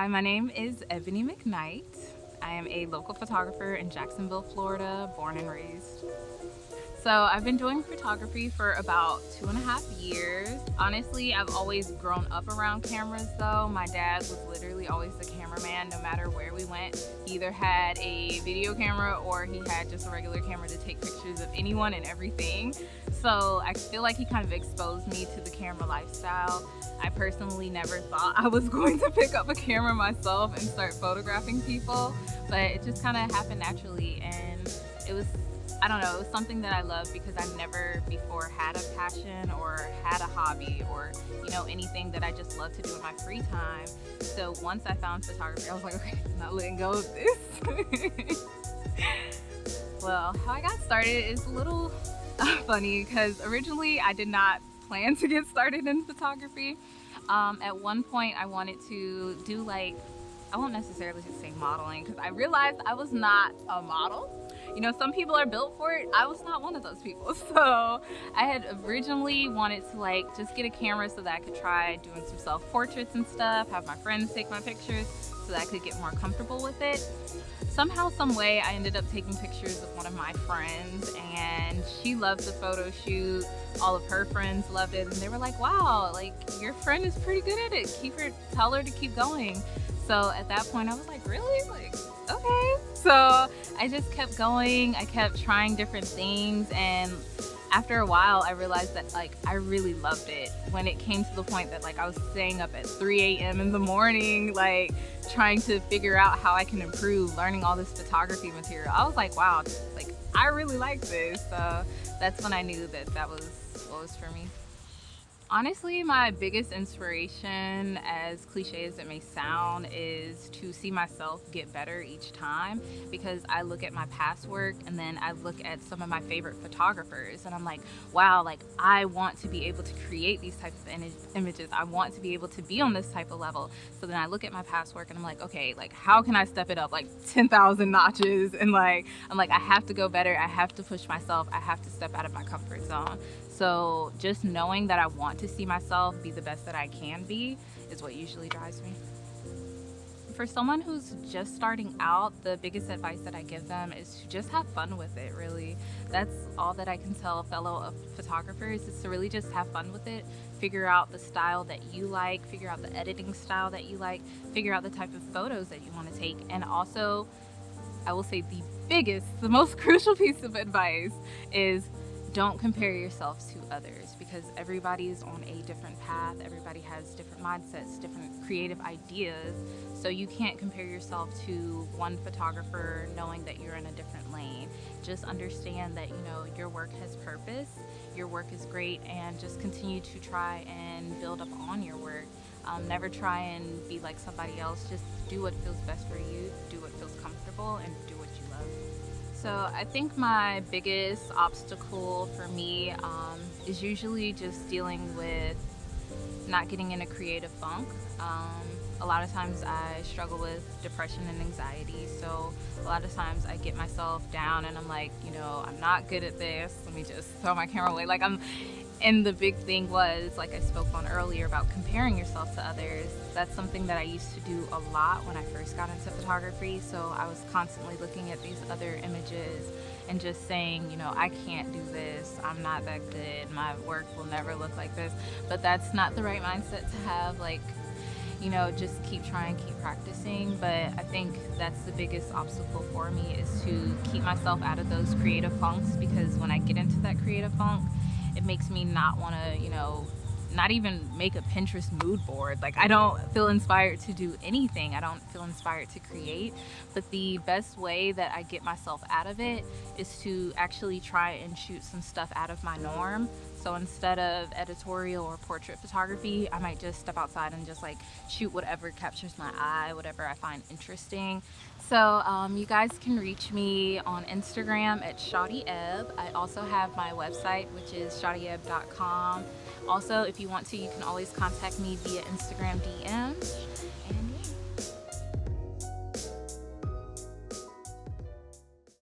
Hi, my name is Ebony McKnight. I am a local photographer in Jacksonville, Florida, born and raised. So I've been doing photography for about 2.5 years. Honestly, I've always grown up around cameras though. My dad was literally always the cameraman no matter where we went. He either had a video camera or he had just a regular camera to take pictures of anyone and everything. So I feel like he kind of exposed me to the camera lifestyle. I personally never thought I was going to pick up a camera myself and start photographing people, but it just kind of happened naturally, and it was, I don't know, it was something that I love because I've never before had a passion or had a hobby or, you know, anything that I just love to do in my free time. So once I found photography, I was like, okay, I'm not letting go of this. Well, how I got started is a little funny because originally I did not plan to get started in photography. At one point I wanted to do, like, I won't necessarily just say modeling because I realized I was not a model. You know, some people are built for it. I was not one of those people. So I had originally wanted to, like, just get a camera so that I could try doing some self-portraits and stuff, have my friends take my pictures so that I could get more comfortable with it. Somehow, some way, I ended up taking pictures with one of my friends, and she loved the photo shoot. All of her friends loved it, and they were like, wow, like, your friend is pretty good at it. Tell her to keep going. So at that point I was like, really? Like, okay. So I just kept going. I kept trying different things, and after a while I realized that, like, I really loved it. When it came to the point that, like, I was staying up at 3 a.m. in the morning, like, trying to figure out how I can improve, learning all this photography material, I was like, wow, like, I really like this. So that's when I knew that that was what was for me. Honestly, my biggest inspiration, as cliche as it may sound, is to see myself get better each time, because I look at my past work and then I look at some of my favorite photographers and I'm like, wow, like, I want to be able to create these types of images. I want to be able to be on this type of level. So then I look at my past work and I'm like, okay, like, how can I step it up like 10,000 notches? And like, I'm like, I have to go better. I have to push myself. I have to step out of my comfort zone. So just knowing that I want to see myself be the best that I can be is what usually drives me. For someone who's just starting out, the biggest advice that I give them is to just have fun with it, really. That's all that I can tell fellow photographers, is to really just have fun with it. Figure out the style that you like, figure out the editing style that you like, figure out the type of photos that you want to take. And also, I will say the most crucial piece of advice is don't compare yourself to others, because everybody is on a different path. Everybody has different mindsets, different creative ideas. So you can't compare yourself to one photographer knowing that you're in a different lane. Just understand that, you know, your work has purpose, your work is great, and just continue to try and build up on your work. Never try and be like somebody else. Just do what feels best for you, do what feels comfortable, and do what you love. So I think my biggest obstacle for me is usually just dealing with not getting in a creative funk. A lot of times I struggle with depression and anxiety, so a lot of times I get myself down and I'm like, you know, I'm not good at this, let me just throw my camera away. And the big thing was, like I spoke on earlier, about comparing yourself to others. That's something that I used to do a lot when I first got into photography. So I was constantly looking at these other images and just saying, you know, I can't do this, I'm not that good, my work will never look like this. But that's not the right mindset to have. Like, you know, just keep trying, keep practicing. But I think that's the biggest obstacle for me, is to keep myself out of those creative funks, because when I get into that creative funk, it makes me not want to, you know, not even make a Pinterest mood board. Like, I don't feel inspired to do anything. I don't feel inspired to create. But the best way that I get myself out of it is to actually try and shoot some stuff out of my norm. So instead of editorial or portrait photography, I might just step outside and just, like, shoot whatever captures my eye, whatever I find interesting. So you guys can reach me on Instagram at ShawtyEb. I also have my website, which is shawtyeb.com. Also, if you want to, you can always contact me via Instagram DM.